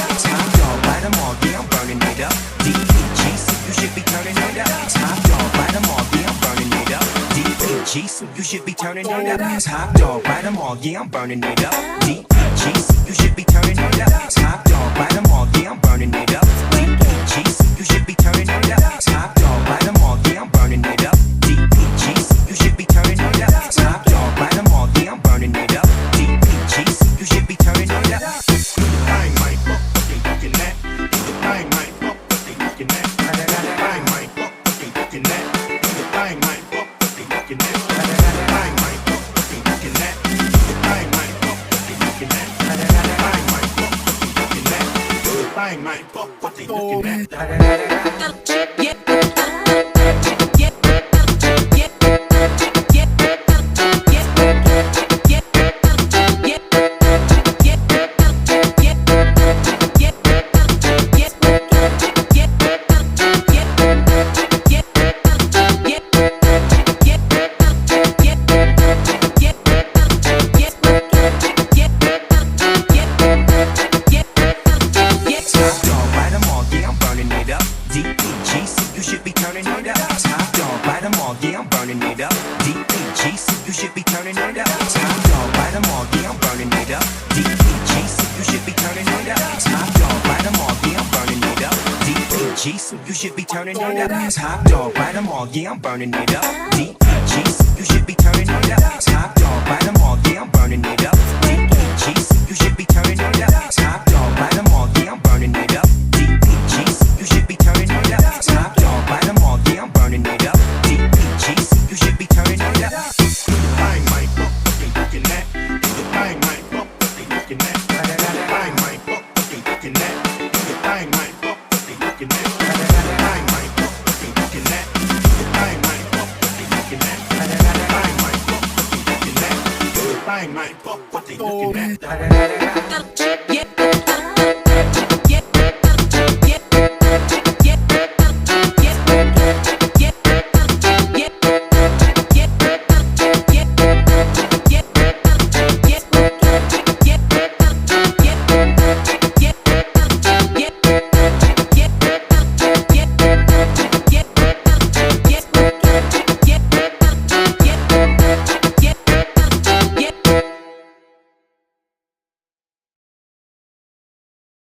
up. Top dog, light 'em all, yeah, I'm burning it up. D-E-G, so you should be turning it up. Top dog, light 'em all, yeah, I'm burning it up. D-E-G, so you should be turning it up. Top dog, light 'em all, yeah, I'm burning it up. D-E-G, so you should be turning it up. Top dog, light 'em all, yeah, I'm burning it up. D-E-G, so you should be turning it up. Top dog, light 'em all, yeah, I'm burning it up. D-E-G, so you should be turning it up. Top dog, light 'em all, yeah, I'm burning it up. D-E-G, so you should be turning it up. I might fuck what they looking at. I might fuck what they looking at. I might fuck what they looking at. I might fuck what they looking at. I might fuck what they looking at. I might fuck what they looking at. I might fuck what they looking at. I might fuck what they looking at. So you should be turning it up. Top dog, light 'em all, yeah, I'm burning it up. D-E-G, so you should be turning it up. Top dog, light 'em all, yeah, I'm burning it up.